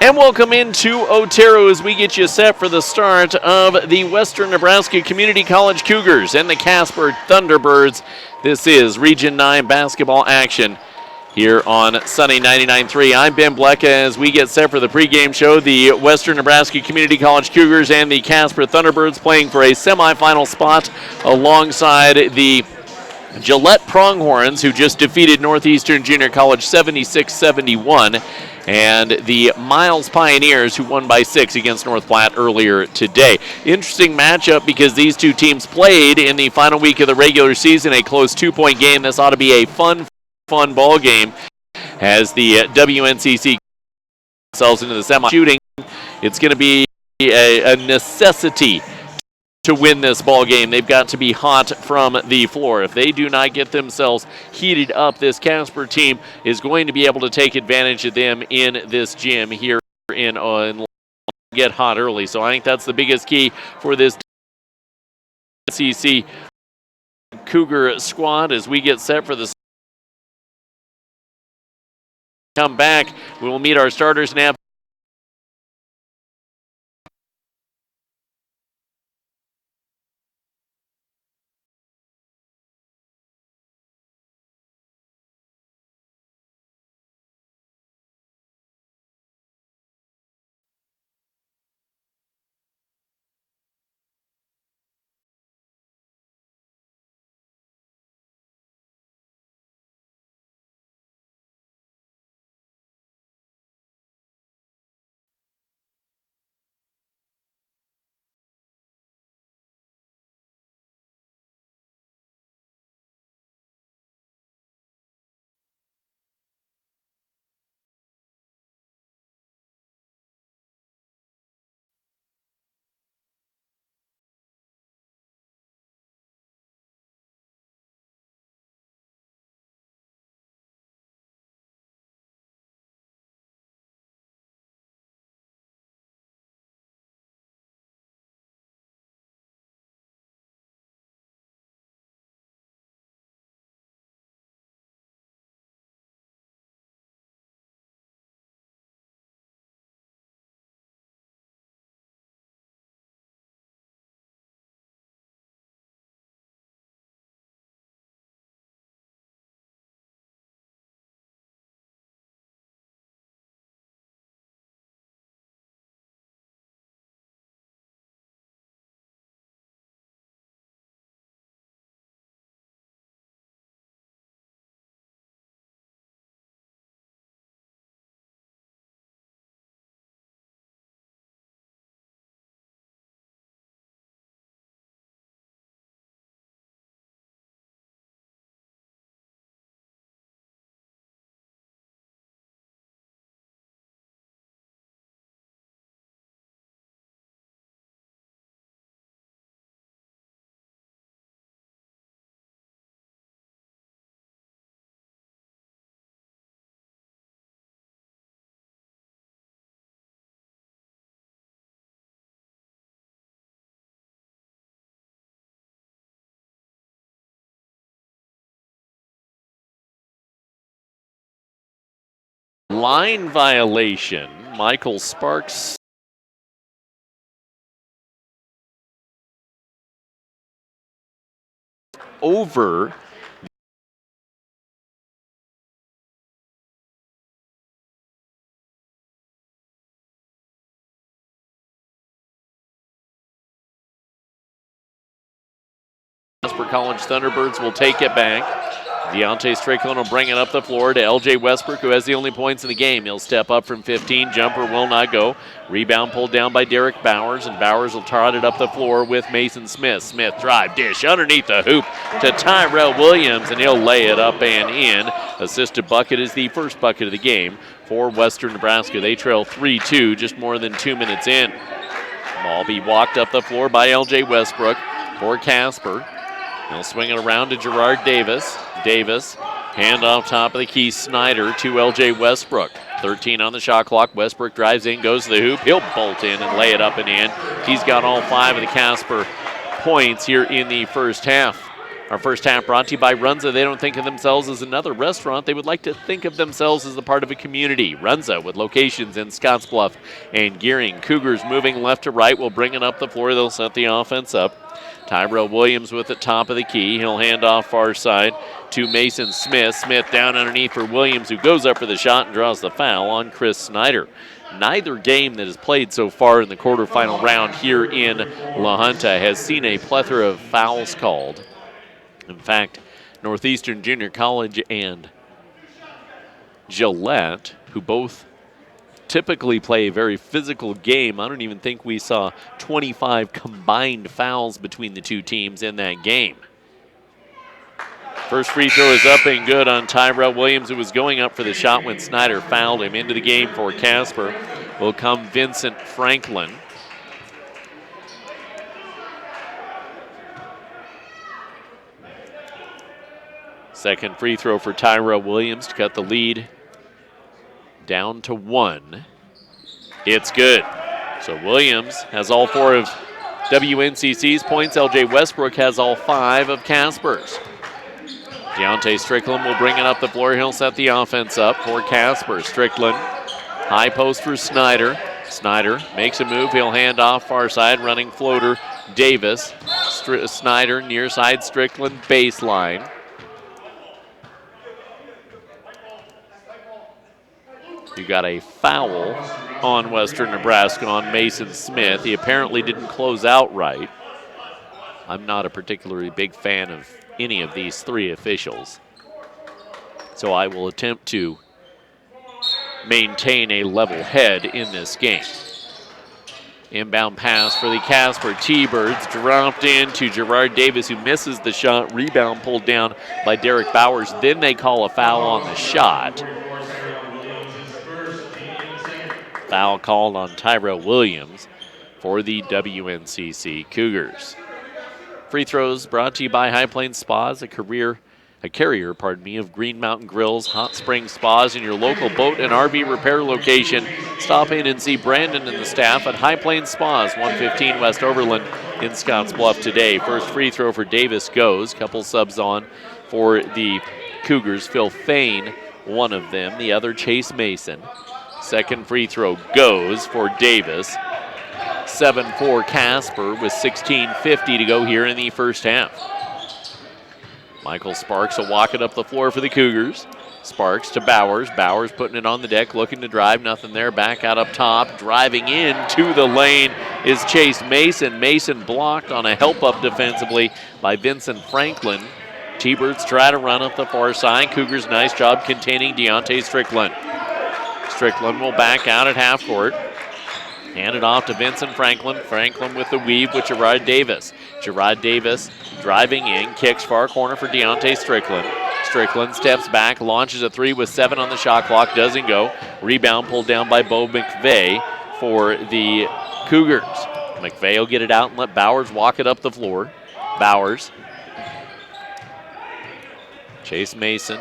And welcome into Otero as we get you set for the start of the Western Nebraska Community College Cougars and the Casper Thunderbirds. This is Region 9 basketball action here on Sunny 99.3. I'm Ben Blecha as we get set for the pregame show. The Western Nebraska Community College Cougars and the Casper Thunderbirds playing for a semifinal spot alongside the Gillette Pronghorns, who just defeated Northeastern Junior College 76-71, and the Miles Pioneers, who won by 6 against North Platte earlier today. Interesting matchup because these two teams played in the final week of the regular season, a close 2-point game. This ought to be a fun ball game as the WNCC themselves into the semi-shooting. It's going to be a necessity to win this ball game. They've got to be hot from the floor. If they do not get themselves heated up, this Casper team is going to be able to take advantage of them in this gym here in get hot early. So I think that's the biggest key for this CC Cougar squad as we get set for the come back. We will meet our starters now. Line violation. Michael Sparks over Casper College Thunderbirds will take it back. Deontay Strickland will bring it up the floor to L.J. Westbrook, who has the only points in the game. He'll step up from 15. Jumper will not go. Rebound pulled down by Derek Bowers, and Bowers will trot it up the floor with Mason Smith. Smith drive, dish underneath the hoop to Tyrell Williams, and he'll lay it up and in. Assisted bucket is the first bucket of the game for Western Nebraska. They trail 3-2 just more than 2 minutes in. Ball be walked up the floor by L.J. Westbrook for Casper. He'll swing it around to Gerard Davis. Davis, hand off top of the key, Snyder to L.J. Westbrook. 13 on the shot clock. Westbrook drives in, goes to the hoop. He'll bolt in and lay it up and in. He's got all 5 of the Casper points here in the first half. Our first half brought to you by Runza. They don't think of themselves as another restaurant. They would like to think of themselves as a part of a community. Runza, with locations in Scottsbluff and Gearing. Cougars moving left to right will bring it up the floor. They'll set the offense up. Tyrell Williams with the top of the key. He'll hand off far side to Mason Smith. Smith down underneath for Williams, who goes up for the shot and draws the foul on Chris Snyder. Neither game that has played so far in the quarterfinal round here in La Junta has seen a plethora of fouls called. In fact, Northeastern Junior College and Gillette, who both typically play a very physical game, I don't even think we saw 25 combined fouls between the two teams in that game. First free throw is up and good on Tyrell Williams, who was going up for the shot when Snyder fouled him. Into the game for Casper will come Vincent Franklin. Second free throw for Tyrell Williams to cut the lead down to 1. It's good. So Williams has all 4 of WNCC's points. LJ Westbrook has all 5 of Casper's. Deontay Strickland will bring it up the floor. He'll set the offense up for Casper. Strickland, high post for Snyder. Snyder makes a move. He'll hand off far side, running floater Davis. Snyder near side, Strickland baseline. You got a foul on Western Nebraska on Mason Smith. He apparently didn't close out right. I'm not a particularly big fan of any of these 3 officials, so I will attempt to maintain a level head in this game. Inbound pass for the Casper T-Birds, dropped in to Gerard Davis, who misses the shot. Rebound pulled down by Derek Bowers. Then they call a foul on the shot. Foul called on Tyrell Williams for the WNCC Cougars. Free throws brought to you by High Plains Spas, a carrier of Green Mountain Grills, Hot Spring Spas, and your local boat and RV repair location. Stop in and see Brandon and the staff at High Plains Spas, 115 West Overland in Scottsbluff today. First free throw for Davis goes. Couple subs on for the Cougars. Phil Fain, one of them, the other Chase Mason. Second free throw goes for Davis. 7-4 Casper with 16:50 to go here in the first half. Michael Sparks will walk it up the floor for the Cougars. Sparks to Bowers. Bowers putting it on the deck, looking to drive. Nothing there. Back out up top. Driving into the lane is Chase Mason. Mason blocked on a help up defensively by Vincent Franklin. T-Birds try to run up the far side. Cougars, nice job containing Deontay Strickland. Strickland will back out at half court. Hand it off to Vincent Franklin. Franklin with the weave with Gerard Davis. Gerard Davis driving in, kicks far corner for Deontay Strickland. Strickland steps back, launches a 3 with 7 on the shot clock, doesn't go. Rebound pulled down by Bo McVeigh for the Cougars. McVeigh will get it out and let Bowers walk it up the floor. Bowers. Chase Mason.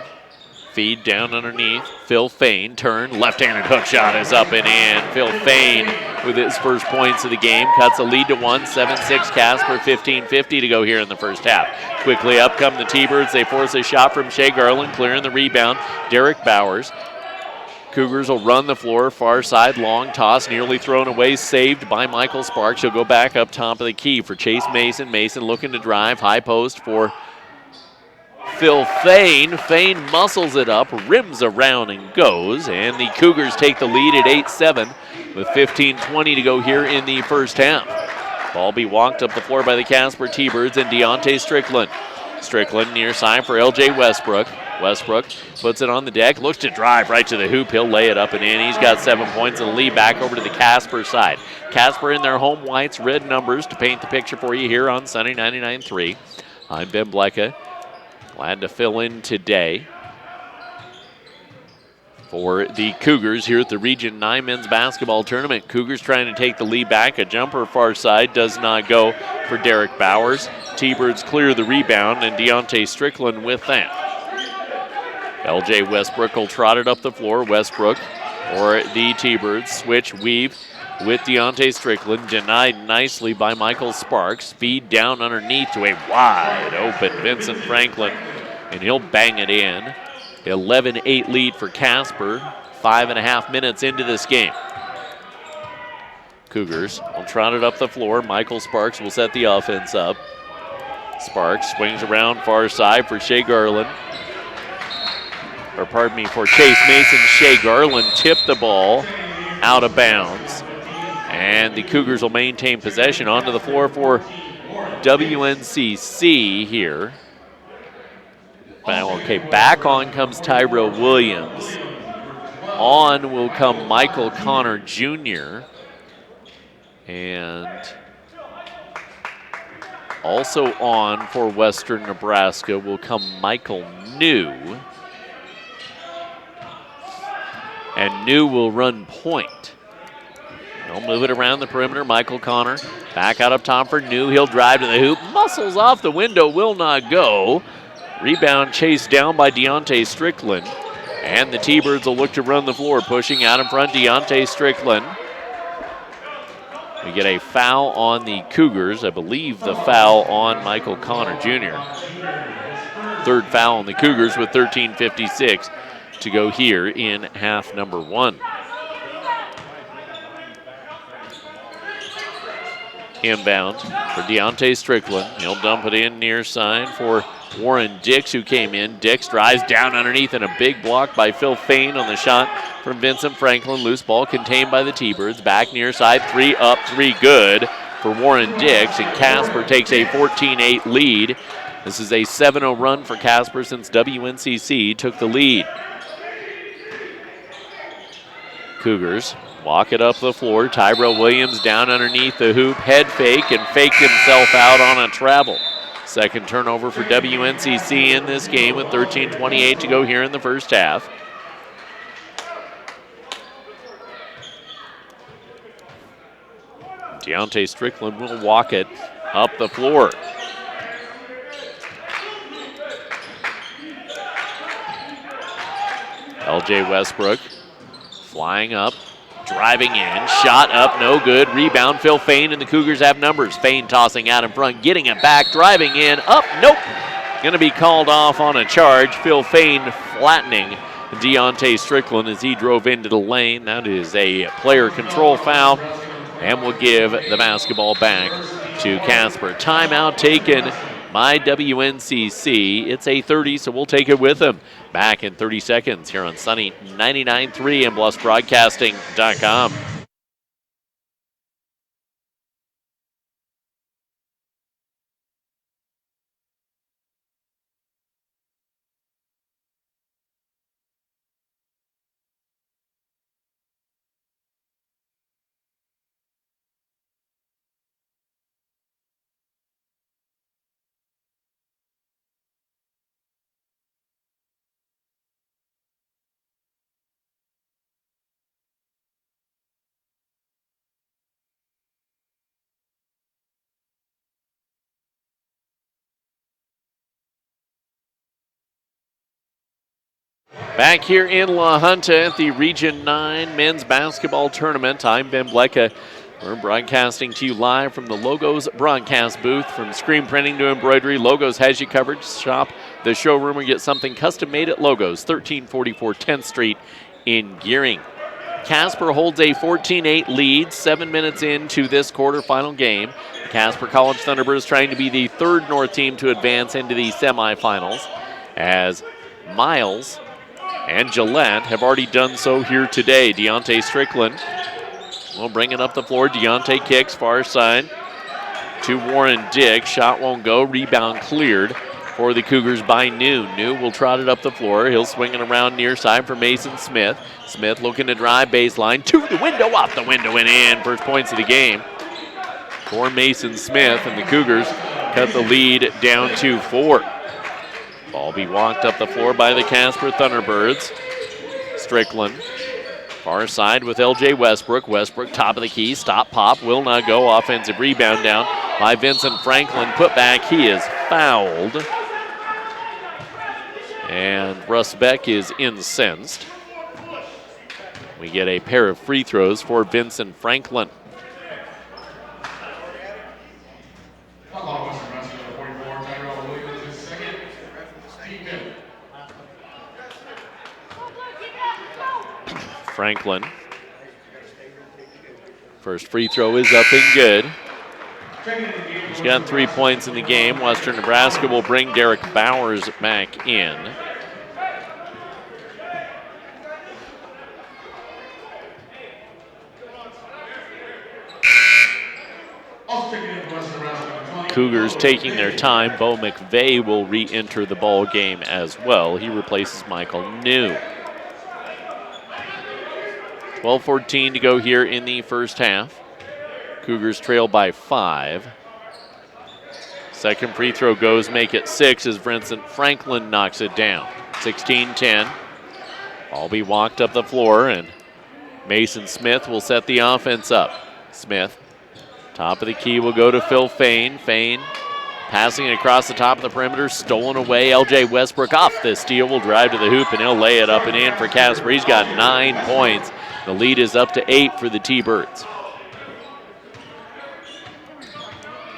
Feed down underneath. Phil Fain, turn, left-handed hook shot is up and in. Phil Fain with his first points of the game, cuts a lead to 1, 7-6 Casper, 15:50 to go here in the first half. Quickly up come the T-Birds. They force a shot from Shea Garland, clearing the rebound. Derek Bowers. Cougars will run the floor, far side, long toss, nearly thrown away, saved by Michael Sparks. He'll go back up top of the key for Chase Mason. Mason looking to drive, high post for Phil Fain. Fain muscles it up, rims around and goes, and the Cougars take the lead at 8-7 with 15:20 to go here in the first half. Ball be walked up the floor by the Casper T-Birds and Deontay Strickland. Strickland near side for LJ Westbrook. Westbrook puts it on the deck, looks to drive right to the hoop. He'll lay it up and in. He's got 7 points and the lead back over to the Casper side. Casper in their home whites, red numbers to paint the picture for you here on Sunny 99.3. I'm Ben Blecha. Glad to fill in today for the Cougars here at the Region 9 Men's Basketball Tournament. Cougars trying to take the lead back. A jumper far side does not go for Derek Bowers. T-Birds clear the rebound, and Deontay Strickland with that. LJ Westbrook will trot it up the floor. Westbrook or the T-Birds switch, weave with Deontay Strickland. Denied nicely by Michael Sparks. Feed down underneath to a wide open Vincent Franklin, and he'll bang it in. 11-8 lead for Casper. 5.5 minutes into this game. Cougars will trot it up the floor. Michael Sparks will set the offense up. Sparks swings around far side for Shea Garland. For Chase Mason. Shea Garland tipped the ball out of bounds. And the Cougars will maintain possession. Onto the floor for WNCC here. Okay, back on comes Tyrell Williams. On will come Michael Connor Jr. And also on for Western Nebraska will come Michael New. And New will run point. They'll move it around the perimeter. Michael Connor back out up top for New. He'll drive to the hoop. Muscles off the window, will not go. Rebound chased down by Deontay Strickland. And the T-Birds will look to run the floor, pushing out in front Deontay Strickland. We get a foul on the Cougars. I believe the foul on Michael Connor Jr. Third foul on the Cougars with 13:56 to go here in half number one. Inbound for Deontay Strickland. He'll dump it in near side for Warren Dix, who came in. Dix drives down underneath, and a big block by Phil Fain on the shot from Vincent Franklin. Loose ball contained by the T-Birds. Back near side, 3 up, 3 good for Warren Dix, and Casper takes a 14-8 lead. This is a 7-0 run for Casper since WNCC took the lead. Cougars walk it up the floor. Tyrell Williams down underneath the hoop. Head fake and faked himself out on a travel. Second turnover for WNCC in this game with 13:28 to go here in the first half. Deontay Strickland will walk it up the floor. LJ Westbrook flying up, driving in, shot up, no good. Rebound, Phil Fain, and the Cougars have numbers. Fain tossing out in front, getting it back, driving in, up, nope. Going to be called off on a charge. Phil Fain flattening Deontay Strickland as he drove into the lane. That is a player control foul, and will give the basketball back to Casper. Timeout taken by WNCC. It's a 30, so we'll take it with them. Back in 30 seconds here on Sunny 99.3 and BluffBroadcasting.com. Back here in La Junta at the Region 9 Men's Basketball Tournament. I'm Ben Blecha. We're broadcasting to you live from the Logos broadcast booth. From screen printing to embroidery, Logos has you covered. Shop the showroom or get something custom made at Logos, 1344 10th Street in Gearing. Casper holds a 14-8 lead, 7 minutes into this quarterfinal game. The Casper College Thunderbirds trying to be the third North team to advance into the semifinals, as Miles and Gillette have already done so here today. Deontay Strickland will bring it up the floor. Deontay kicks far side to Warren Dix. Shot won't go. Rebound cleared for the Cougars by New. New will trot it up the floor. He'll swing it around near side for Mason Smith. Smith looking to drive baseline to the window, off the window and in. First points of the game for Mason Smith, and the Cougars cut the lead down to 4. Ball be walked up the floor by the Casper Thunderbirds. Strickland, far side with LJ Westbrook. Westbrook, top of the key, stop, pop, will not go. Offensive rebound down by Vincent Franklin. Put back, he is fouled. And Russ Beck is incensed. We get a pair of free throws for Vincent Franklin. Franklin. First free throw is up and good. He's got 3 points in the game. Western Nebraska will bring Derek Bowers back in. Cougars taking their time. Bo McVeigh will re-enter the ball game as well. He replaces Michael New. 12:14 to go here in the first half. Cougars trail by 5. Second free throw goes, make it 6 as Vincent Franklin knocks it down. 16-10. Ball be walked up the floor, and Mason Smith will set the offense up. Smith, top of the key, will go to Phil Fain. Fain passing it across the top of the perimeter, stolen away. LJ Westbrook off the steal, will drive to the hoop, and he'll lay it up and in for Casper. He's got 9 points. The lead is up to 8 for the T-Birds.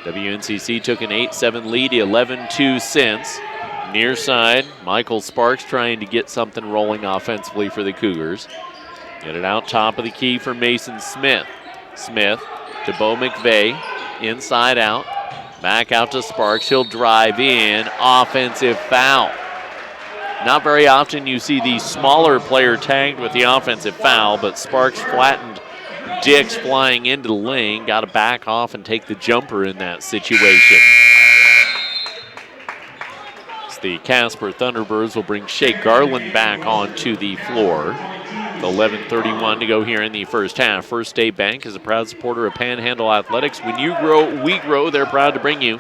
WNCC took an 8-7 lead, 11-2 since. Near side, Michael Sparks trying to get something rolling offensively for the Cougars. Get it out top of the key for Mason Smith. Smith to Bo McVeigh, inside out. Back out to Sparks, he'll drive in, offensive foul. Not very often you see the smaller player tagged with the offensive foul, but Sparks flattened Dix flying into the lane. Got to back off and take the jumper in that situation. So the Casper Thunderbirds will bring Shea Garland back onto the floor. With 11:31 to go here in the first half. First State Bank is a proud supporter of Panhandle Athletics. When you grow, we grow. They're proud to bring you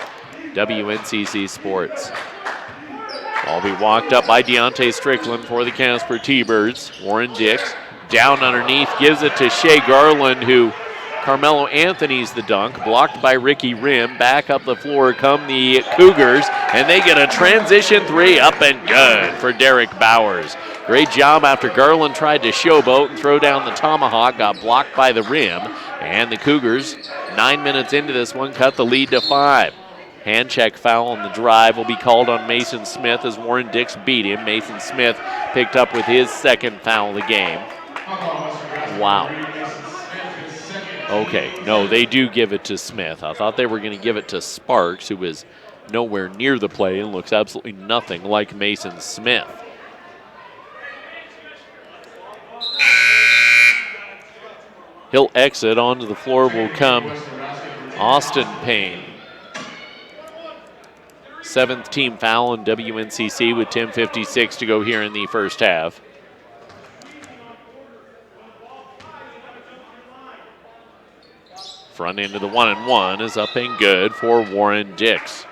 WNCC Sports. Ball be walked up by Deontay Strickland for the Casper T-Birds. Warren Dix down underneath, gives it to Shea Garland, who Carmelo Anthony's the dunk, blocked by Ricky Rim. Back up the floor come the Cougars, and they get a transition 3 up and good for Derek Bowers. Great job after Garland tried to showboat and throw down the tomahawk, got blocked by the rim, and the Cougars, 9 minutes into this one, cut the lead to 5. Hand check foul on the drive will be called on Mason Smith as Warren Dix beat him. Mason Smith picked up with his second foul of the game. Wow. Okay, no, they do give it to Smith. I thought they were going to give it to Sparks, who was nowhere near the play and looks absolutely nothing like Mason Smith. He'll exit. Onto the floor will come Austin Payne. 7th team foul in WNCC with 10:56 to go here in the first half. Front end of the 1-and-1 is up and good for Warren Dix.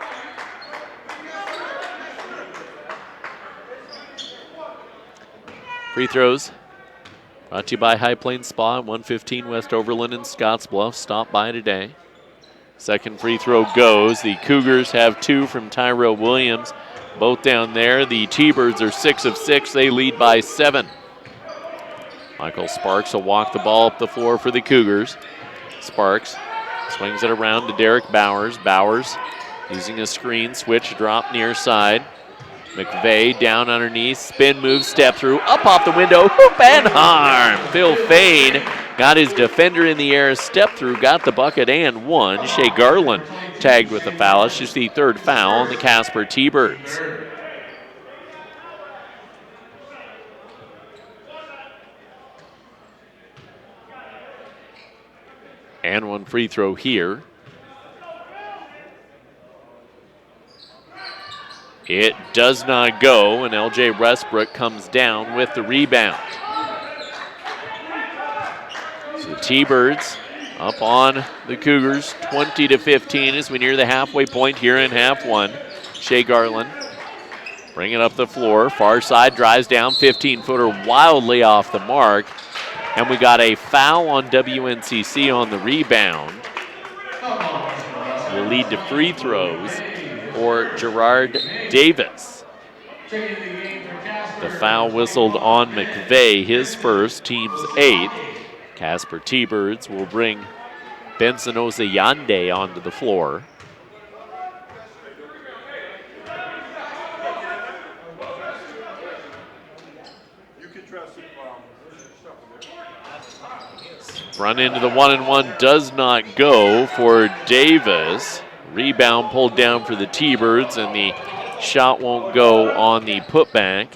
Free throws brought to you by High Plains Spa, 115 West Overland in Scottsbluff. Stop by today. Second free throw goes. The Cougars have 2 from Tyrell Williams, both down there. The T-Birds are 6 of 6. They lead by 7. Michael Sparks will walk the ball up the floor for the Cougars. Sparks swings it around to Derek Bowers. Bowers using a screen, switch, drop near side. McVeigh down underneath, spin move, step through, up off the window, hoop and harm. Phil Fain got his defender in the air, step through, got the bucket and one. Shea Garland tagged with the foul. It's just the 3rd foul on the Casper T-Birds. And one free throw here. It does not go, and LJ Westbrook comes down with the rebound. So the T-Birds up on the Cougars, 20-15 as we near the halfway point here in half one. Shea Garland bring it up the floor. Far side drives down, 15-footer wildly off the mark. And we got a foul on WNCC on the rebound. Will lead to free throws for Gerard Davis. The foul whistled on McVeigh, his first, team's 8th. Casper T-Birds will bring Benson Ozayande onto the floor. Run into the 1-and-1 does not go for Davis. Rebound pulled down for the T-Birds, and the shot won't go on the putback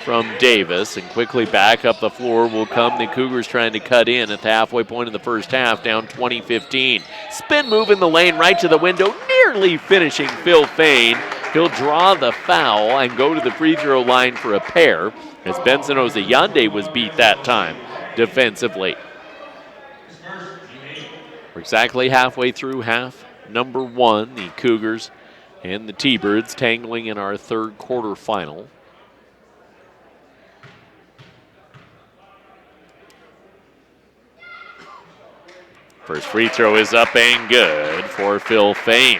from Davis. And quickly back up the floor will come the Cougars trying to cut in at the halfway point of the first half, down 20-15. Spin move in the lane right to the window, nearly finishing Phil Fain. He'll draw the foul and go to the free throw line for a pair, as Benson Ozayande was beat that time defensively. We're exactly halfway through half number 1. The Cougars and the T-Birds tangling in our third quarter final. First free throw is up and good for Phil Fain.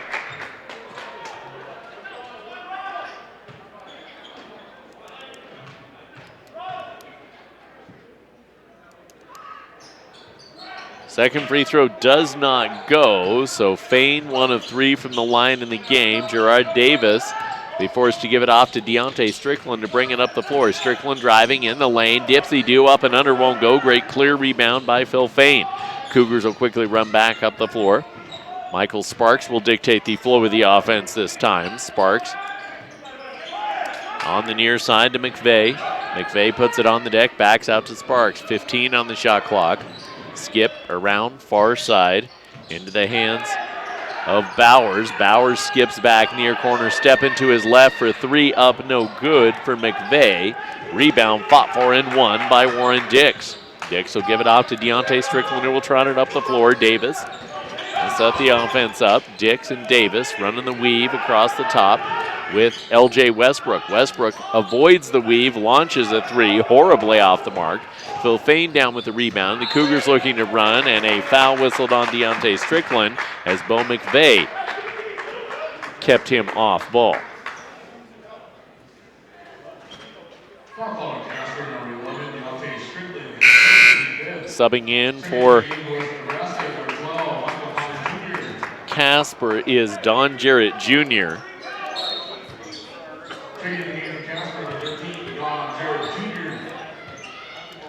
Second free throw does not go, so Fain 1 of 3 from the line in the game. Gerard Davis be forced to give it off to Deontay Strickland to bring it up the floor. Strickland driving in the lane. Dipsy-do up and under won't go. Great clear rebound by Phil Fain. Cougars will quickly run back up the floor. Michael Sparks will dictate the flow of the offense this time. Sparks on the near side to McVeigh. McVeigh puts it on the deck, backs out to Sparks. 15 on the shot clock. Skip around far side into the hands of Bowers. Bowers skips back near corner, step into his left for 3, up no good for McVeigh. Rebound fought for and won by Warren Dix. Dix will give it off to Deontay Strickland, who will trot it up the floor. Davis will set the offense up. Dix and Davis running the weave across the top with LJ Westbrook. Westbrook avoids the weave, launches a 3, horribly off the mark. Phil Fain down with the rebound. The Cougars looking to run, and a foul whistled on Deontay Strickland as Bo McVeigh kept him off ball. Subbing in for Casper is Don Jarrett Jr.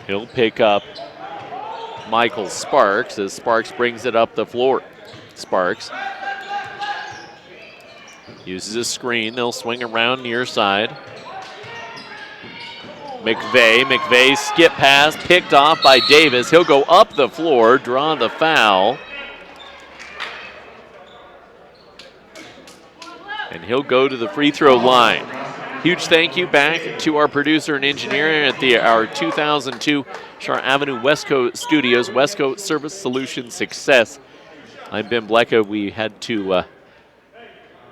He'll pick up Michael Sparks as Sparks brings it up the floor. Sparks uses a screen. They'll swing around near side. McVeigh skip pass, picked off by Davis. He'll go up the floor, draw the foul. And he'll go to the free throw line. Huge thank you back to our producer and engineer at our 2002 Shar Avenue Westcoast Studios, Westcoast Service Solutions Success. I'm Ben Blecha. We had to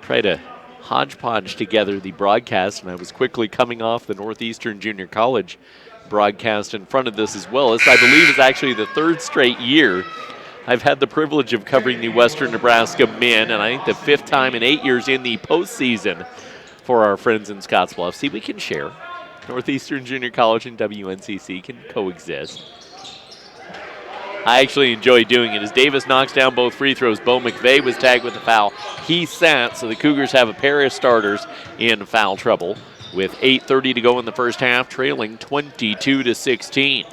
try to hodgepodge together the broadcast, and I was quickly coming off the Northeastern Junior College broadcast in front of this as well. This, I believe, is actually the 3rd straight year I've had the privilege of covering the Western Nebraska men, and I think the 5th time in 8 years in the postseason for our friends in Scottsbluff. See, we can share. Northeastern Junior College and WNCC can coexist. I actually enjoy doing it as Davis knocks down both free throws. Bo McVeigh was tagged with a foul. He sat, so the Cougars have a pair of starters in foul trouble with 8:30 to go in the first half, trailing 22-16.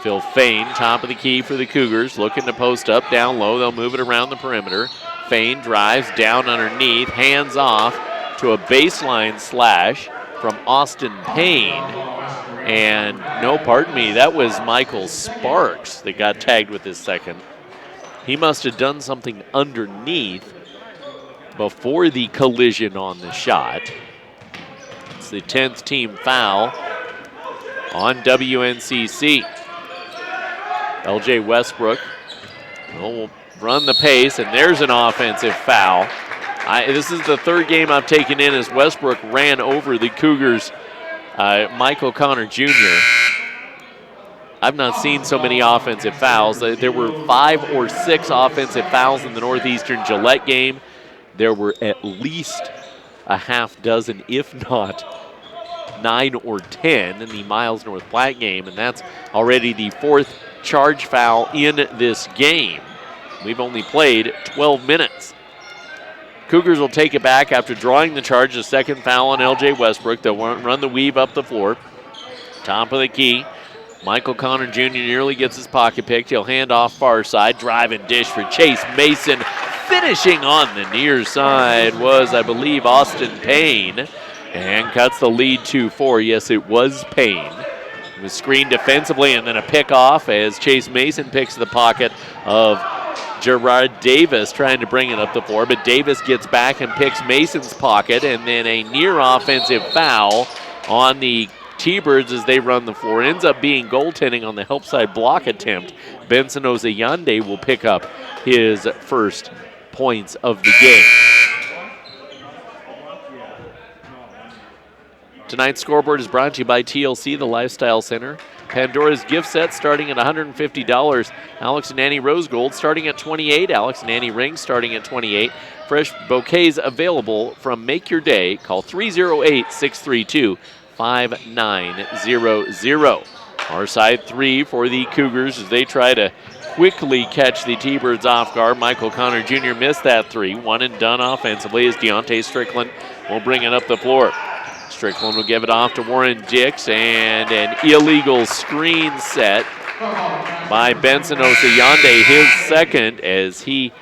Phil Fain, top of the key for the Cougars, looking to post up, down low. They'll move it around the perimeter. Fain drives down underneath, hands off to a baseline slash from Austin Payne. And no, pardon me, that was Michael Sparks that got tagged with his second. He must have done something underneath before the collision on the shot. It's the 10th team foul on WNCC. LJ Westbrook will run the pace, and there's an offensive foul. This is the 3rd game I've taken in as Westbrook ran over the Cougars' Michael Connor Jr. I've not seen so many offensive fouls. There were 5 or 6 offensive fouls in the Northeastern Gillette game. There were at least a half dozen, if not 9 or 10 in the Miles North Platte game, and that's already the 4th charge foul in this game. We've only played 12 minutes. Cougars will take it back after drawing the charge, the second foul on L.J. Westbrook. They'll run the weave up the floor. Top of the key. Michael Connor Jr. nearly gets his pocket picked. He'll hand off far side. Drive and dish for Chase Mason. Finishing on the near side was, I believe, Austin Payne. And cuts the lead to 4. Yes, it was Payne. It was screened defensively and then a pick off as Chase Mason picks the pocket of Gerard Davis, trying to bring it up the floor, but Davis gets back and picks Mason's pocket, and then a near offensive foul on the T-Birds as they run the floor. Ends up being goaltending on the help side block attempt. Benson Ozayande will pick up his first points of the game. Tonight's scoreboard is brought to you by TLC, the Lifestyle Center. Pandora's gift set starting at $150. Alex and Annie Rose Gold starting at $28. Alex and Annie rings starting at $28. Fresh bouquets available from Make Your Day. Call 308-632-5900. Our side 3 for the Cougars as they try to quickly catch the T-Birds off guard. Michael Connor Jr. missed that 3. One and done offensively as Deontay Strickland will bring it up the floor. Strickland will give it off to Warren Dix, and an illegal screen set by Benson Osayande, his second, as he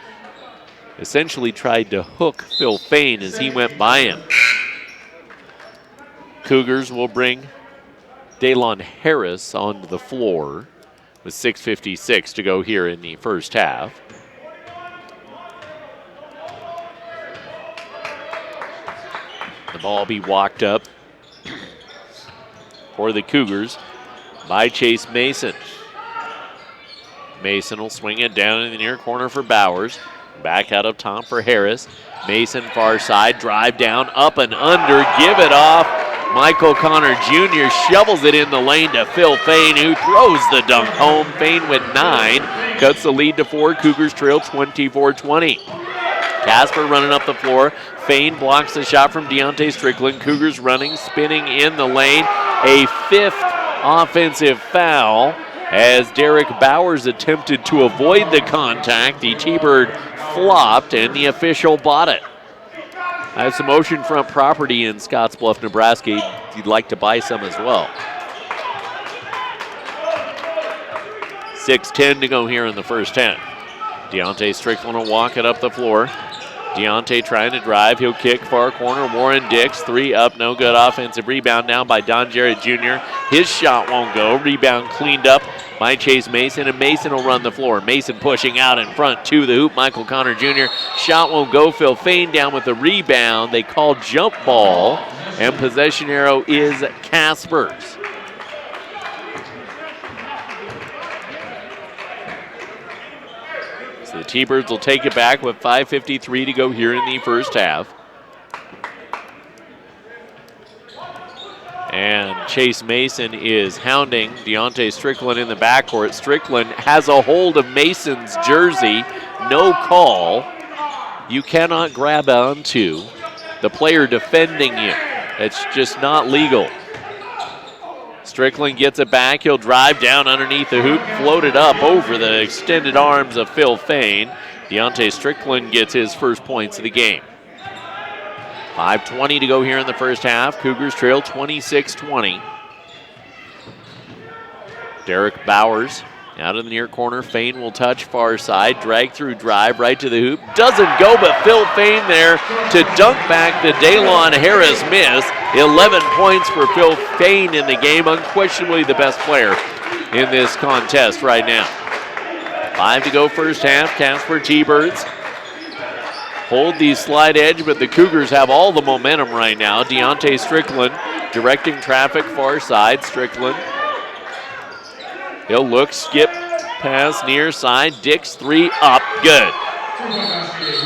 essentially tried to hook Phil Fain as he went by him. Cougars will bring Daylon Harris onto the floor with 6:56 to go here in the first half. The ball be walked up for the Cougars by Chase Mason. Mason will swing it down in the near corner for Bowers. Back out of top for Harris. Mason far side, drive down, up and under, give it off. Michael Connor Jr. shovels it in the lane to Phil Fain, who throws the dunk home. Fain with 9, cuts the lead to 4. Cougars trail 24-20. Casper running up the floor. Fain blocks the shot from Deontay Strickland. Cougars running, spinning in the lane. A 5th offensive foul as Derek Bowers attempted to avoid the contact. The T-Bird flopped and the official bought it. I have some oceanfront property in Scottsbluff, Nebraska. If you'd like to buy some as well. 6:10 to go here in the first 10. Deontay Strickland will walk it up the floor. Deontay trying to drive. He'll kick far corner. Warren Dix, 3 up, no good. Offensive rebound now by Don Jarrett Jr. His shot won't go. Rebound cleaned up by Chase Mason, and Mason will run the floor. Mason pushing out in front to the hoop. Michael Connor Jr. Shot won't go. Phil Fain down with the rebound. They call jump ball, and possession arrow is Casper's. So the T-Birds will take it back with 5:53 to go here in the first half. And Chase Mason is hounding Deontay Strickland in the backcourt. Strickland has a hold of Mason's jersey. No call. You cannot grab onto the player defending you. It's just not legal. Strickland gets it back. He'll drive down underneath the hoop, float it up over the extended arms of Phil Fain. Deontay Strickland gets his first points of the game. 5:20 to go here in the first half. Cougars trail 26-20. Derek Bowers out in the near corner. Fain will touch far side. Drag through drive right to the hoop. Doesn't go, but Phil Fain there to dunk back the Daylon Harris miss. 11 points for Phil Fain in the game. Unquestionably the best player in this contest right now. 5 to go first half. Casper T-Birds hold the slide edge, but the Cougars have all the momentum right now. Deontay Strickland directing traffic far side. Strickland. He'll look, skip, pass near side. Dix 3 up, good.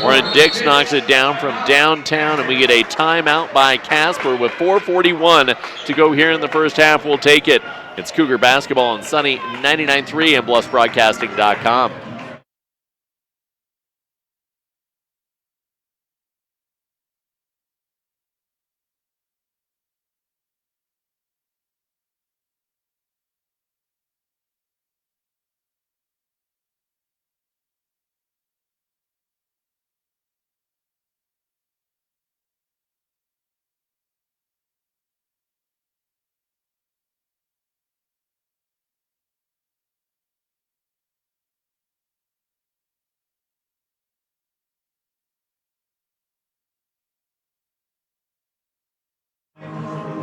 Warren Dix knocks it down from downtown, and we get a timeout by Casper with 4:41 to go here in the first half. We'll take it. It's Cougar basketball on Sunny 99.3 and BluffBroadcasting.com.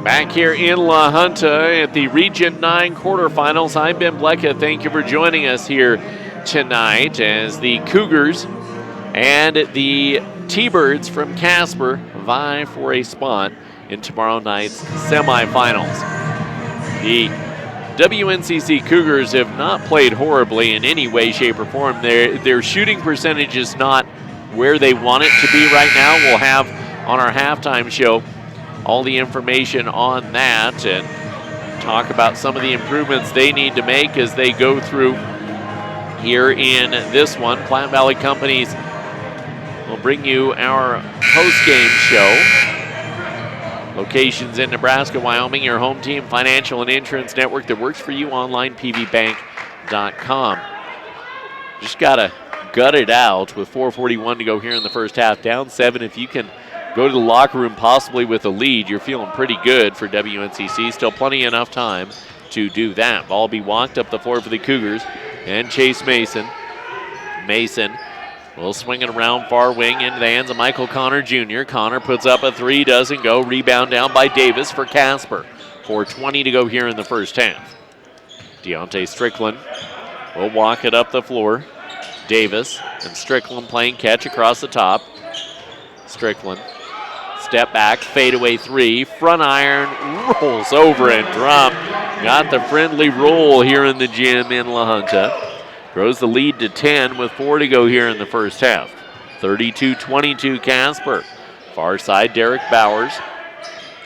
Back here in La Junta at the Region 9 quarterfinals. I'm Ben Blecha. Thank you for joining us here tonight as the Cougars and the T-Birds from Casper vie for a spot in tomorrow night's semifinals. The WNCC Cougars have not played horribly in any way, shape, or form. Their shooting percentage is not where they want it to be right now. We'll have on our halftime show all the information on that and talk about some of the improvements they need to make as they go through here in this one. Platte Valley Companies will bring you our post-game show. Locations in Nebraska, Wyoming, your home team financial and insurance network that works for you online, pvbank.com. Just got to gut it out with 4:41 to go here in the first half. Down 7. If you can go to the locker room possibly with a lead, you're feeling pretty good for WNCC. Still plenty enough time to do that. Ball be walked up the floor for the Cougars. And Chase Mason. Mason will swing it around far wing into the hands of Michael Connor Jr. Connor puts up a three, doesn't go. Rebound down by Davis for Casper. 4:20 to go here in the first half. Deontay Strickland will walk it up the floor. Davis and Strickland playing catch across the top. Strickland, step back, fadeaway three, front iron, rolls over and drop. Got the friendly roll here in the gym in La Junta. Grows the lead to 10 with 4 to go here in the first half. 32-22 Casper. Far side, Derek Bowers.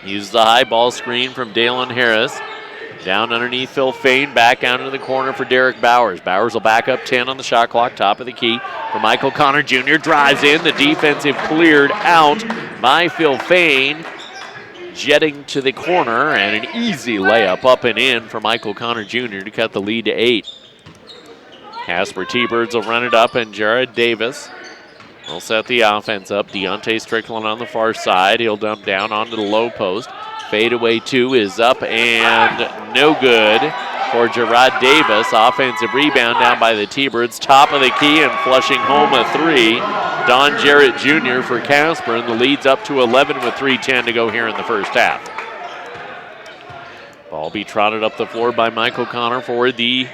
Uses the high ball screen from Dalen Harris. Down underneath Phil Fain, back out into the corner for Derek Bowers. Bowers will back up 10 on the shot clock, top of the key for Michael Connor Jr. Drives in, the defensive cleared out by Phil Fain. Jetting to the corner, and an easy layup up and in for Michael Connor Jr. to cut the lead to 8. Casper T-Birds will run it up, and Jared Davis will set the offense up. Deontay Strickland on the far side. He'll dump down onto the low post. Fadeaway 2 is up and no good for Gerard Davis. Offensive rebound down by the T-Birds. Top of the key and flushing home a 3. Don Jarrett Jr. for Casper, and the lead's up to 11 with 3:10 to go here in the first half. Ball be trotted up the floor by Michael Connor for the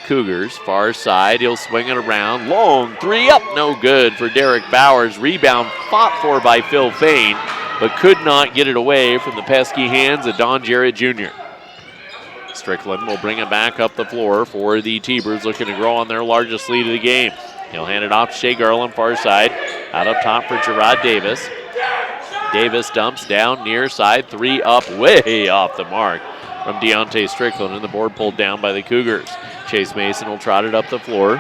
Cougars. Far side, he'll swing it around. Long three up, no good for Derek Bowers. Rebound fought for by Phil Fain, but could not get it away from the pesky hands of Don Jarrett Jr. Strickland will bring it back up the floor for the T-Birds, looking to grow on their largest lead of the game. He'll hand it off to Shea Garland, far side. Out up top for Gerard Davis. Davis dumps down near side, 3 up, way off the mark from Deontay Strickland, and the board pulled down by the Cougars. Chase Mason will trot it up the floor.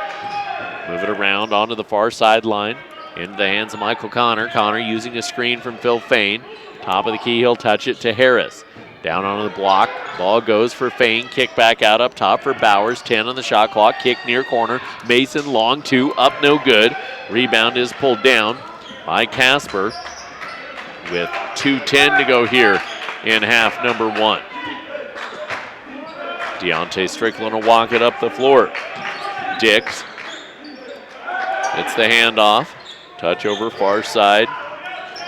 Move it around onto the far sideline. Into the hands of Michael Connor. Connor using a screen from Phil Fain. Top of the key, he'll touch it to Harris. Down onto the block. Ball goes for Fain. Kick back out up top for Bowers. 10 on the shot clock. Kick near corner. Mason long 2. Up no good. Rebound is pulled down by Casper with 2:10 to go here in half number 1. Deontay Strickland will walk it up the floor. Dix. It's the handoff. Touch over far side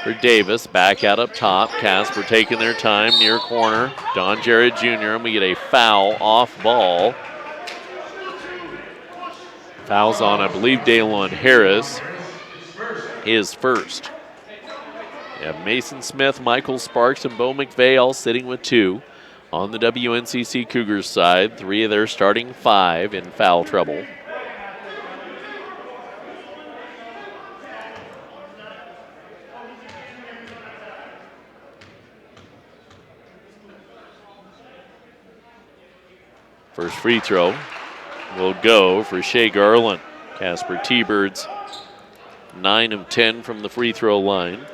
for Davis. Back out up top. Casper taking their time near corner. Don Jarrett Jr. and we get a foul off ball. Fouls on, I believe, Dalen Harris. His first. You have Mason Smith, Michael Sparks, and Bo McVeigh all sitting with 2. On the WNCC Cougars side, 3 of their starting 5 in foul trouble. First free throw will go for Shea Garland. Casper T-Birds 9 of 10 from the free throw line.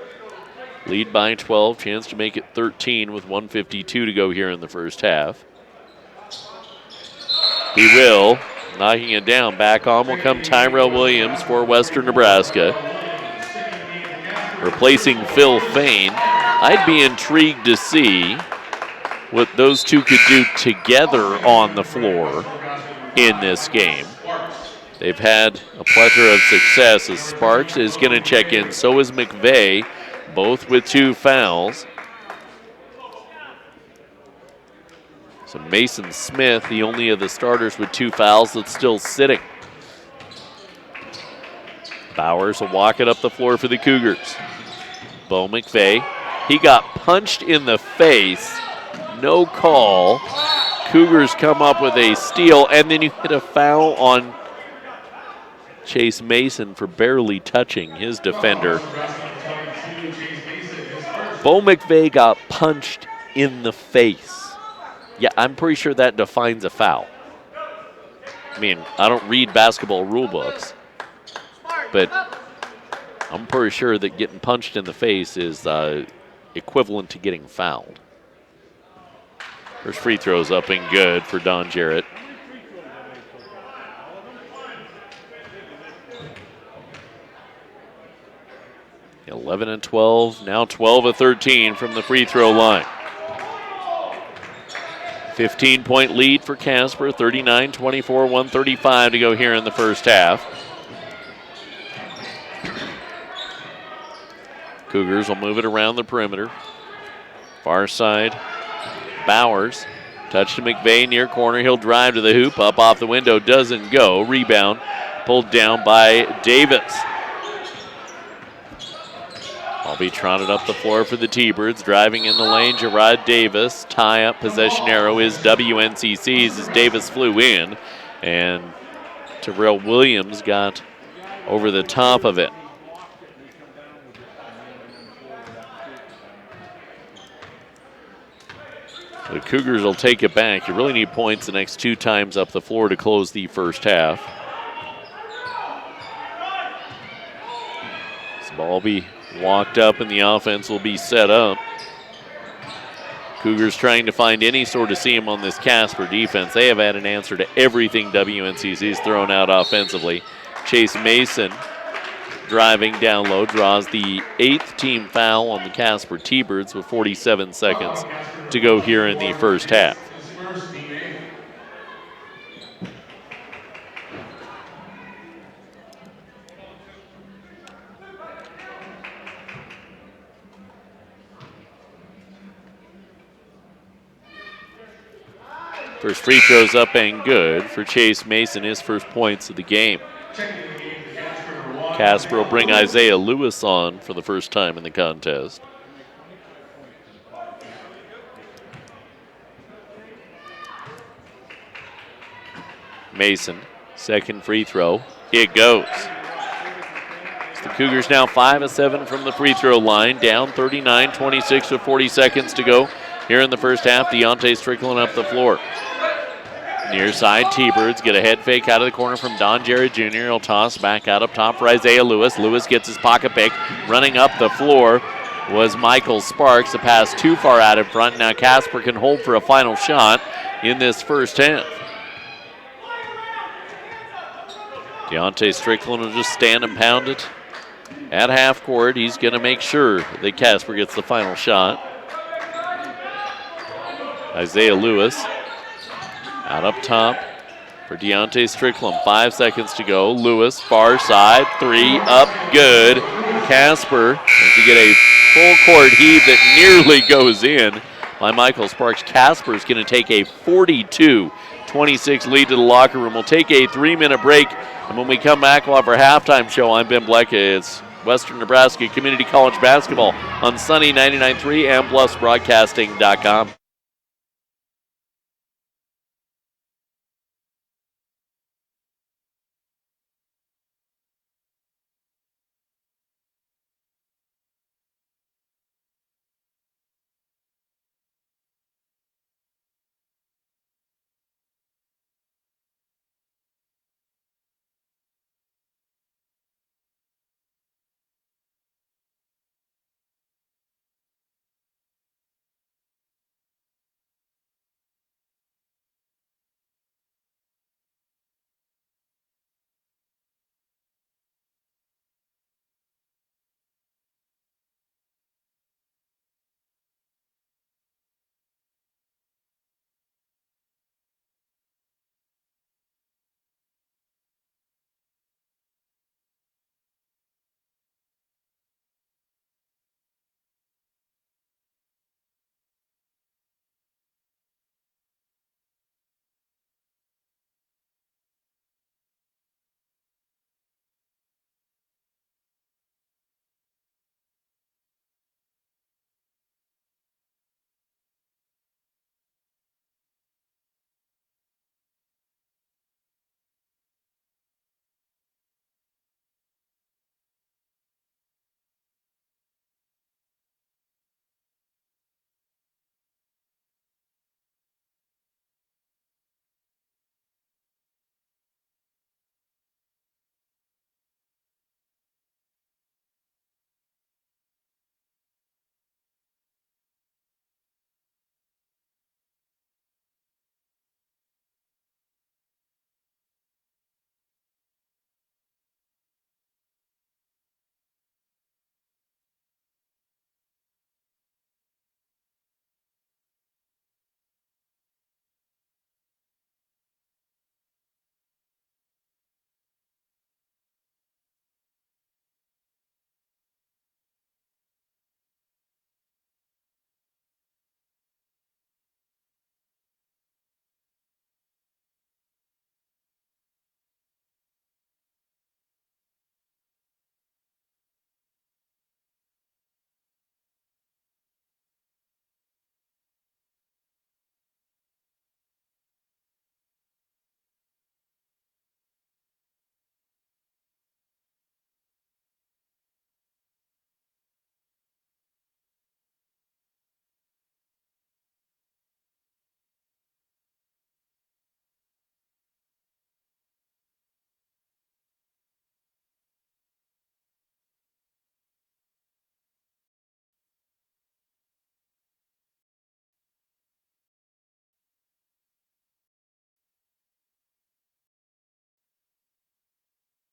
Lead by 12, chance to make it 13 with 1:52 to go here in the first half. He will, knocking it down. Back on will come Tyrell Williams for Western Nebraska. Replacing Phil Fain. I'd be intrigued to see what those two could do together on the floor in this game. They've had a plethora of success as Sparks is going to check in. So is McVeigh, both with 2 fouls. So Mason Smith, the only of the starters with 2 fouls that's still sitting. Bowers will walk it up the floor for the Cougars. Bo McVeigh, he got punched in the face. No call. Cougars come up with a steal, and then you hit a foul on Chase Mason for barely touching his defender. Bo McVeigh got punched in the face. Yeah, I'm pretty sure that defines a foul. I mean, I don't read basketball rule books, but I'm pretty sure that getting punched in the face is equivalent to getting fouled. First free throw's up and good for Don Jarrett. (11 and 12), now 12 of 13 from the free throw line. 15-point lead for Casper, 39-24, 135 to go here in the first half. Cougars will move it around the perimeter. Far side, Bowers. Touch to McVeigh near corner. He'll drive to the hoop. Up off the window, doesn't go. Rebound pulled down by Davis. I'll be trotted up the floor for the T-Birds. Driving in the lane, Gerard Davis. Tie up possession arrow is WNCC's as Davis flew in. And Terrell Williams got over the top of it. The Cougars will take it back. You really need points the next 2 times up the floor to close the first half. This ball will be walked up and the offense will be set up. Cougars trying to find any sort of seam on this Casper defense. They have had an answer to everything WNCC's thrown out offensively. Chase Mason driving down low, draws the 8th team foul on the Casper T-Birds with 47 seconds to go here in the first half. First free throw's up and good for Chase Mason, his first points of the game. Casper will bring Isaiah Lewis on for the first time in the contest. Mason, second free throw. It goes. So the Cougars now 5 of 7 from the free throw line, down 39-26 with 40 seconds to go here in the first half. Deontay Strickland up the floor. Near side, T-Birds get a head fake out of the corner from Don Jarrett Jr. He'll toss back out up top for Isaiah Lewis. Lewis gets his pocket pick. Running up the floor was Michael Sparks. A pass too far out in front. Now Casper can hold for a final shot in this first half. Deontay Strickland will just stand and pound it at half court. He's going to make sure that Casper gets the final shot. Isaiah Lewis out up top for Deontay Strickland. 5 seconds to go. Lewis, far side, 3 up, good. Casper to get a full court heave that nearly goes in by Michael Sparks. Casper's going to take a 42-26 lead to the locker room. We'll take a 3-minute break, and when we come back, we'll have our halftime show. I'm Ben Blecha. It's Western Nebraska Community College basketball on Sunny 99.3 and PlusBroadcasting.com.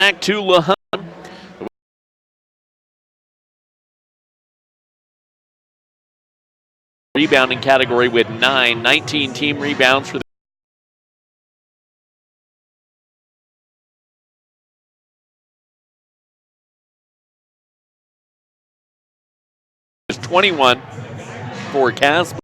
Back to LaHunta. Rebounding category with 19 team rebounds for the 21 for Casper.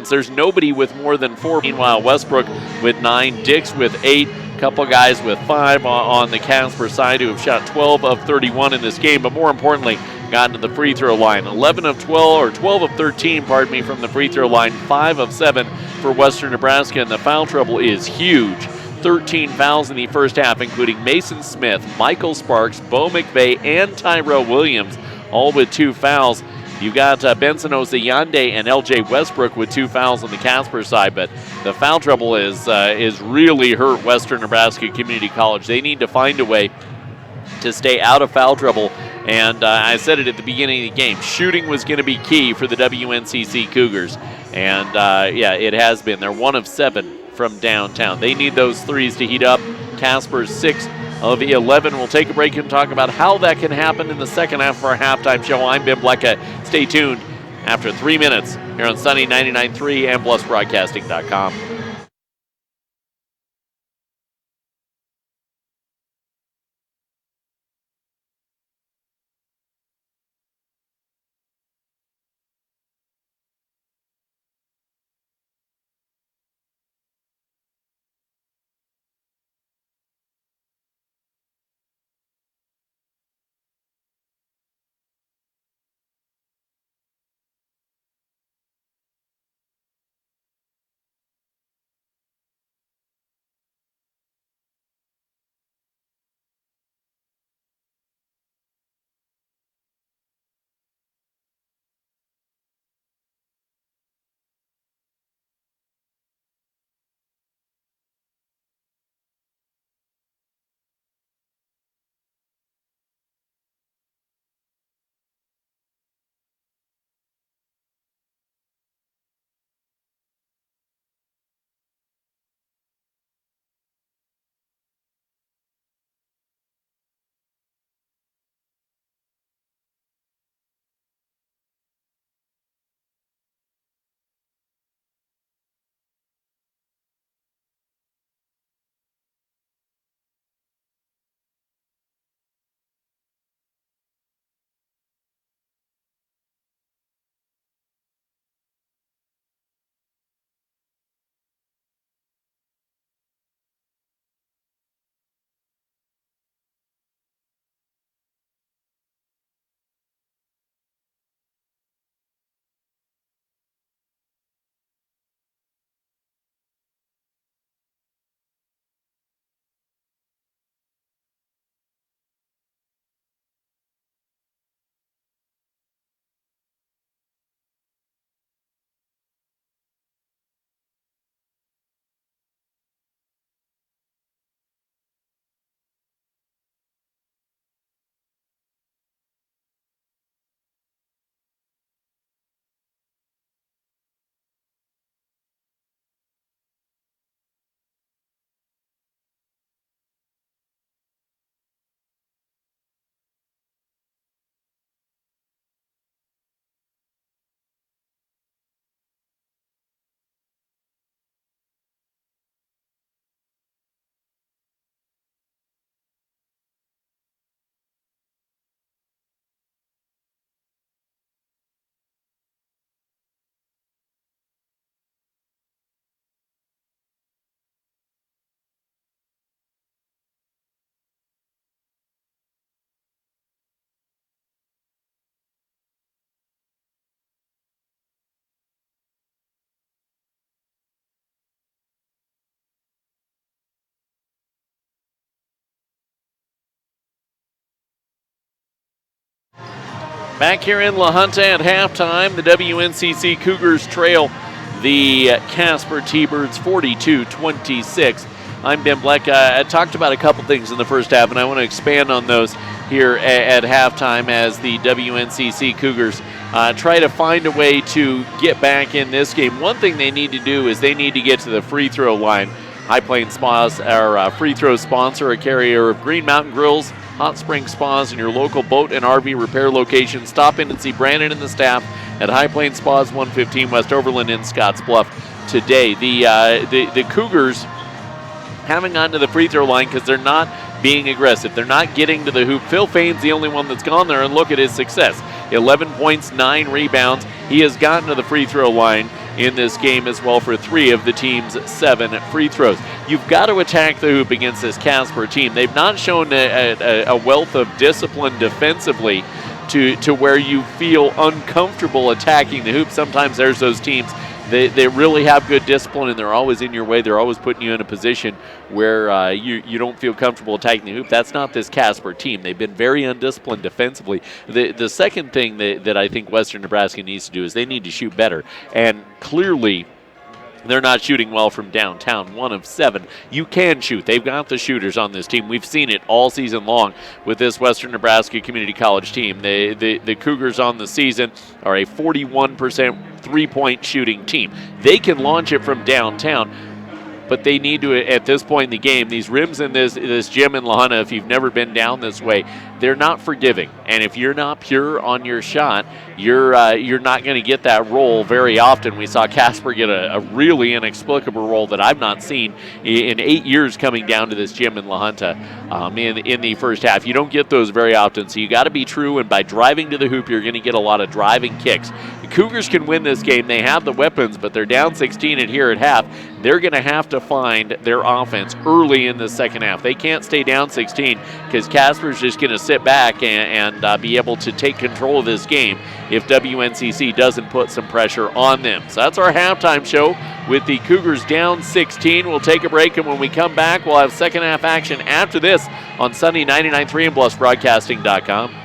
There's nobody with more than 4. Meanwhile, Westbrook with 9, Dix with 8, couple guys with 5 on the Casper side who have shot 12 of 31 in this game, but more importantly, gotten to the free throw line. 11 of 12, or 12 of 13, pardon me, from the free throw line, 5 of 7 for Western Nebraska, and the foul trouble is huge. 13 fouls in the first half, including Mason Smith, Michael Sparks, Bo McVeigh, and Tyrell Williams, all with 2 fouls. You've got Benson Ozayande and LJ Westbrook with 2 fouls on the Casper side, but the foul trouble is really hurt Western Nebraska Community College. They need to find a way to stay out of foul trouble, and I said it at the beginning of the game. Shooting was going to be key for the WNCC Cougars, and yeah, it has been. They're 1 of 7 from downtown. They need those threes to heat up. Casper's 6 of 11. We'll take a break and talk about how that can happen in the second half of our halftime show. I'm Ben Blecha. Stay tuned after 3 minutes here on Sunny 99.3 and PlusBroadcasting.com. Back here in LaHunta at halftime, the WNCC Cougars trail the Casper T-Birds 42-26. I'm Ben Blecha. I talked about a couple things in the first half, and I want to expand on those here at halftime as the WNCC Cougars try to find a way to get back in this game. One thing they need to do is they need to get to the free throw line. High Plains Spas, our free throw sponsor, a carrier of Green Mountain Grills, Hot Spring Spas, and your local boat and RV repair location. Stop in and see Brandon and the staff at High Plains Spas, 115 West Overland in Scottsbluff today. The Cougars haven't gotten to the free throw line because they're not being aggressive. They're not getting to the hoop. Phil Fain's the only one that's gone there, and look at his success. 11 points, 9 rebounds. He has gotten to the free throw line in this game as well for 3 of the team's 7 free throws. You've got to attack the hoop against this Casper team. They've not shown a wealth of discipline defensively to where you feel uncomfortable attacking the hoop. Sometimes there's those teams they really have good discipline, and they're always in your way. They're always putting you in a position where you don't feel comfortable attacking the hoop. That's not this Casper team. They've been very undisciplined defensively. The second thing that I think Western Nebraska needs to do is they need to shoot better. And clearly, they're not shooting well from downtown. 1 of 7. You can shoot. They've got the shooters on this team. We've seen it all season long with this Western Nebraska Community College team. The Cougars on the season are a 41% three-point shooting team. They can launch it from downtown, but they need to, at this point in the game, these rims in this gym in La Junta, if you've never been down this way, they're not forgiving. And if you're not pure on your shot, you're not going to get that roll very often. We saw Casper get a really inexplicable roll that I've not seen in 8 years coming down to this gym in La Junta in the first half. You don't get those very often, so you got to be true, and by driving to the hoop, you're going to get a lot of driving kicks. The Cougars can win this game. They have the weapons, but they're down 16 here at half. They're going to have to find their offense early in the second half. They can't stay down 16 because Casper's just going to sit back and be able to take control of this game if WNCC doesn't put some pressure on them. So that's our halftime show with the Cougars down 16. We'll take a break, and when we come back, we'll have second half action after this on Sunday 99.3 and BluffBroadcasting.com.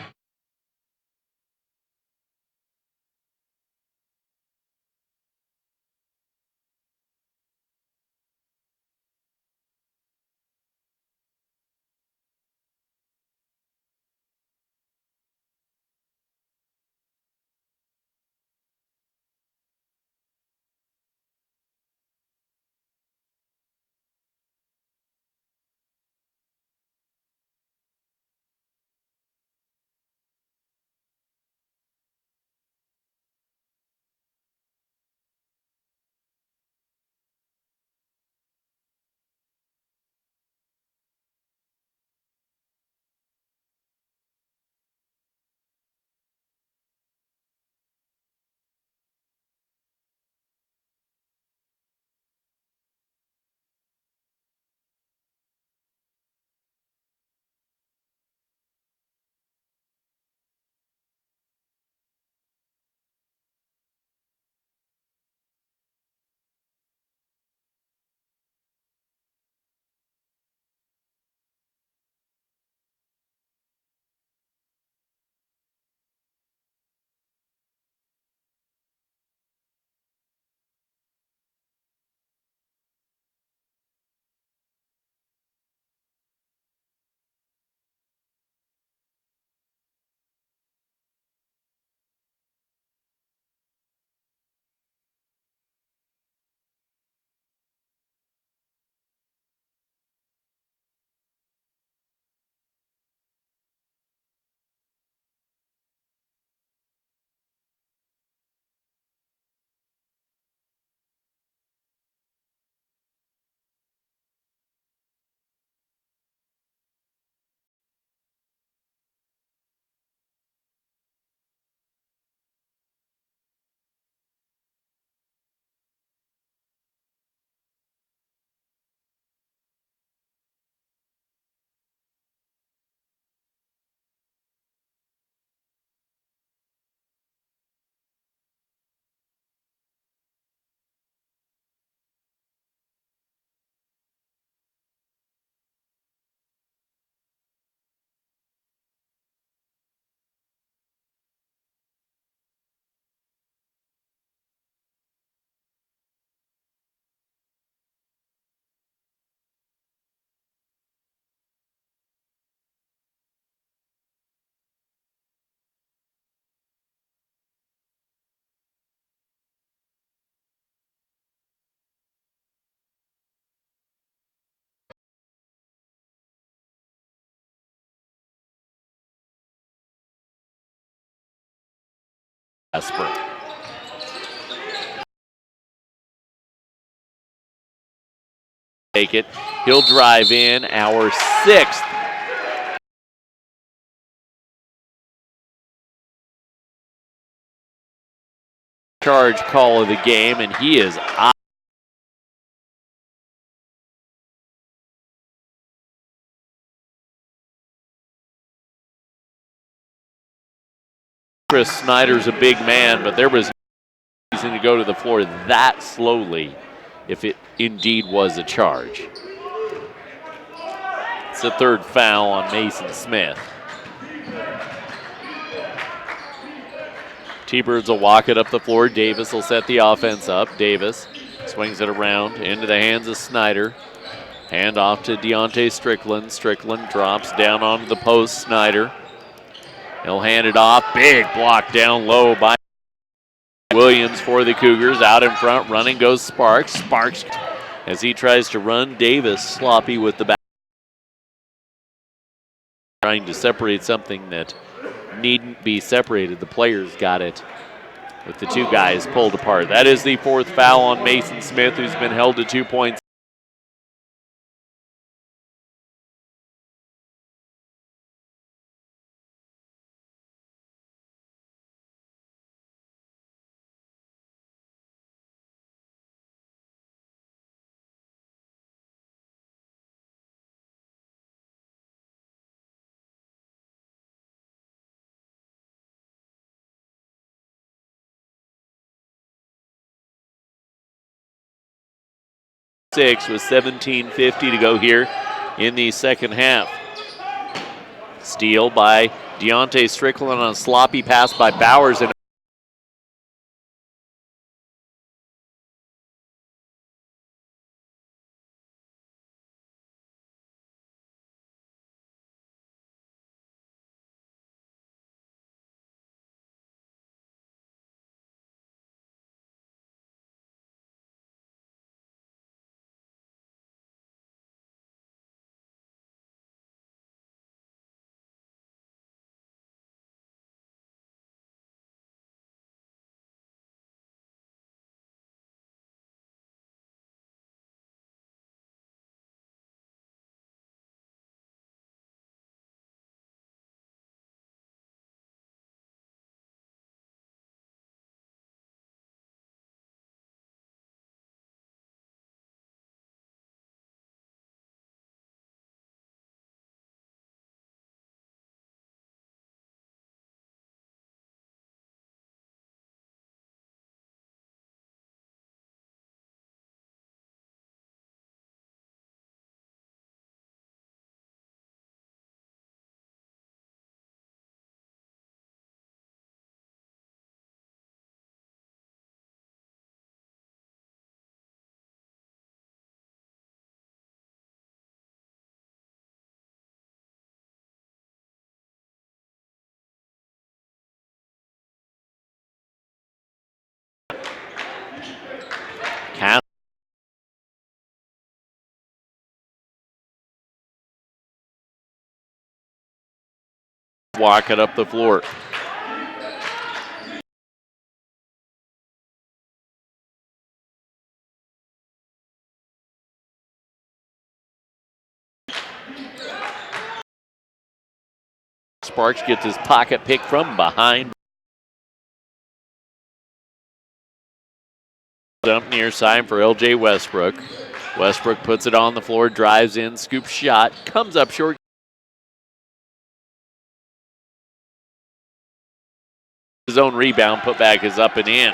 Casper. Take it. He'll drive in, our sixth. Charge call of the game, and he is out. Chris Snyder's a big man, but there was no reason to go to the floor that slowly if it indeed was a charge. It's the third foul on Mason Smith. T-Birds will walk it up the floor. Davis will set the offense up. Davis swings it around into the hands of Snyder. Hand off to Deontay Strickland. Strickland drops down onto the post. Snyder. He'll hand it off. Big block down low by Williams for the Cougars. Out in front, running goes Sparks. Sparks as he tries to run. Davis sloppy with the back. Trying to separate something that needn't be separated. The players got it with the two guys pulled apart. That is the fourth foul on Mason Smith, who's been held to 2 points. With 17:50 to go here in the second half. Steal by Deontay Strickland on a sloppy pass by Bowers. And walk it up the floor. Sparks gets his pocket pick from behind. Dump near side for LJ Westbrook. Westbrook puts it on the floor, drives in, scoops shot, comes up short. His own rebound, put back is up and in.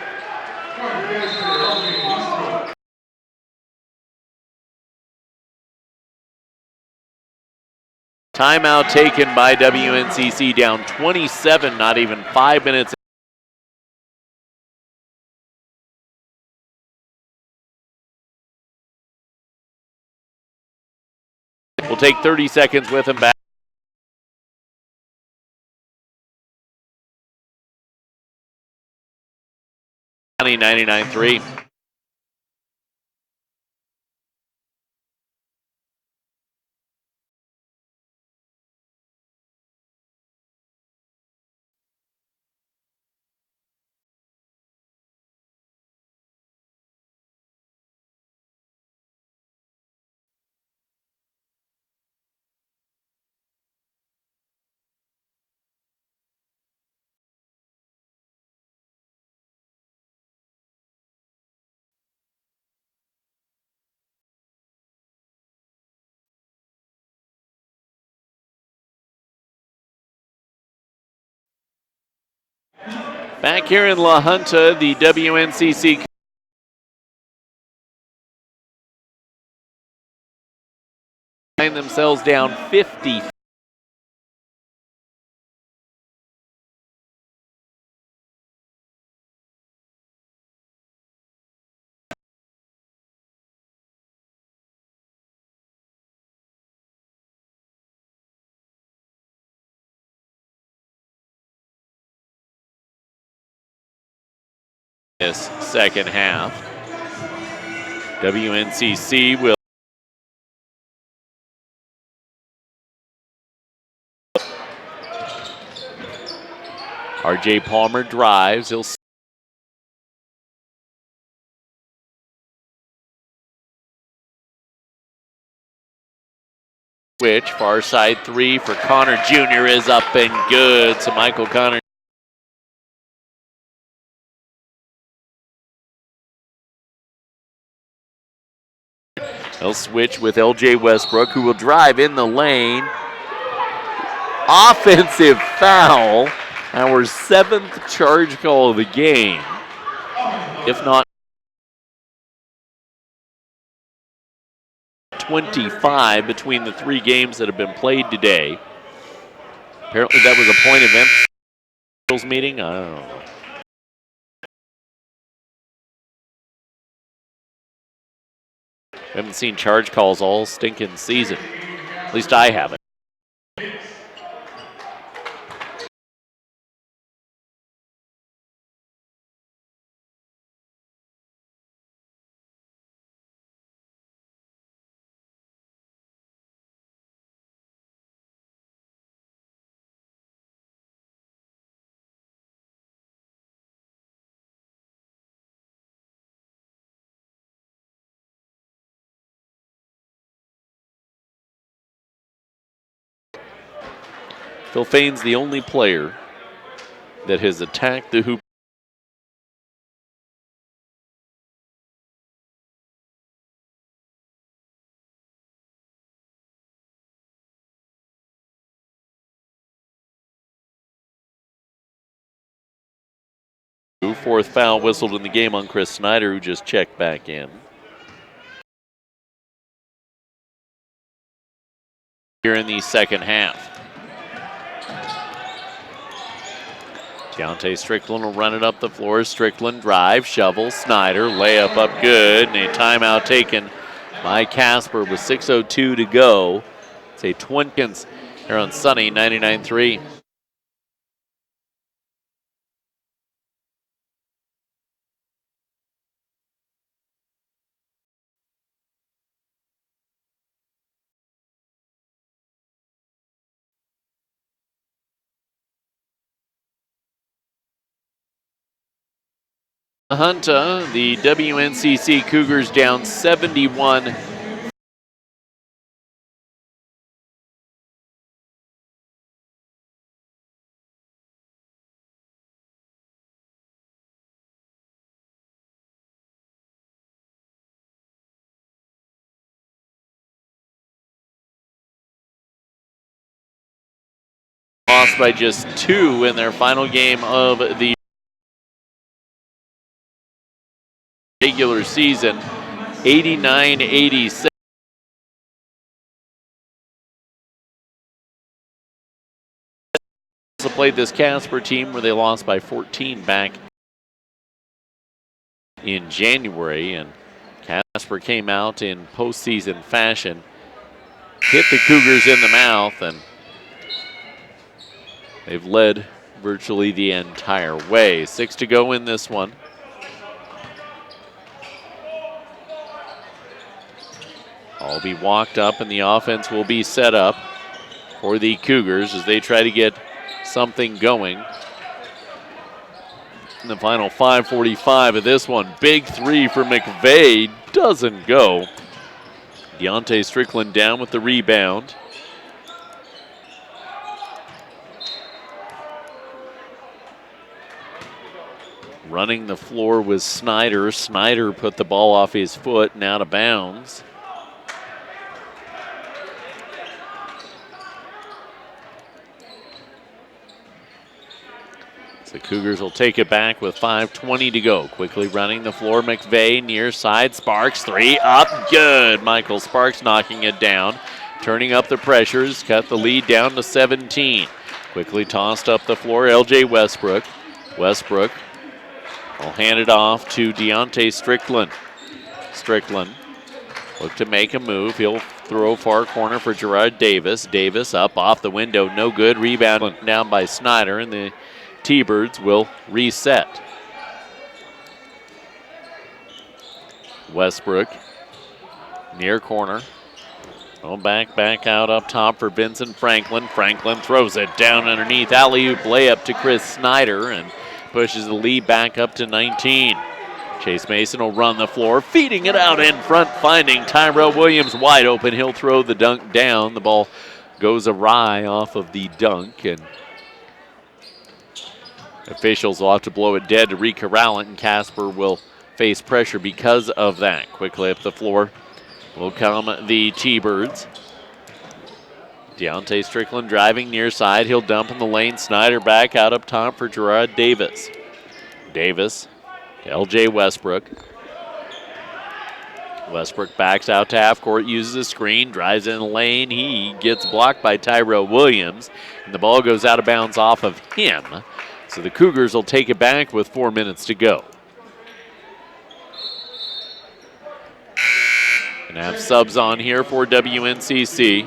Timeout taken by WNCC, down 27, not even 5 minutes. We'll take 30 seconds with him back. 99-3. Back here in La Junta, the WNCC find themselves down 50. This second half. WNCC will RJ Palmer drives. He'll switch. Far side three for Connor Jr. is up and good. So Michael Connor. He'll switch with LJ Westbrook, who will drive in the lane. Offensive foul. Our 7th charge call of the game. If not 25 between the 3 games that have been played today. Apparently that was a point of emphasis meeting. I don't know. We haven't seen charge calls all stinking season. At least I haven't. Phil Fain's the only player that has attacked the hoop. Fourth foul whistled in the game on Chris Snyder, who just checked back in. Here in the second half. Deontay Strickland will run it up the floor. Strickland drive, shovel, Snyder, layup up good, and a timeout taken by Casper with 6:02 to go. It's a 20 here on Sunny 99.3. Hunta, the WNCC Cougars down 71. Lost by just 2 in their final game of the regular season, 89-86. Also played this Casper team where they lost by 14 back in January, and Casper came out in postseason fashion, hit the Cougars in the mouth, and they've led virtually the entire way. 6 to go in this one. All be walked up, and the offense will be set up for the Cougars as they try to get something going. In the final 5:45 of this one, big 3 for McVeigh, doesn't go. Deontay Strickland down with the rebound. Running the floor was Snyder. Snyder put the ball off his foot and out of bounds. The Cougars will take it back with 5:20 to go. Quickly running the floor, McVeigh near side. Sparks, three up, good. Michael Sparks knocking it down. Turning up the pressures, cut the lead down to 17. Quickly tossed up the floor, LJ Westbrook. Westbrook will hand it off to Deontay Strickland. Strickland look to make a move. He'll throw far corner for Gerard Davis. Davis up off the window, no good. Rebound down by Snyder, and the T-Birds will reset. Westbrook near corner. Oh, back out up top for Vincent Franklin. Franklin throws it down underneath. Alley-oop layup to Chris Snyder and pushes the lead back up to 19. Chase Mason will run the floor, feeding it out in front, finding Tyrell Williams wide open. He'll throw the dunk down. The ball goes awry off of the dunk, and officials will have to blow it dead to re-corral it, and Casper will face pressure because of that. Quickly up the floor will come the T-Birds. Deontay Strickland driving near side. He'll dump in the lane. Snyder back out up top for Gerard Davis. Davis to LJ Westbrook. Westbrook backs out to half court, uses a screen, drives in the lane. He gets blocked by Tyrell Williams, and the ball goes out of bounds off of him. So the Cougars will take it back with 4 minutes to go. And have subs on here for WNCC.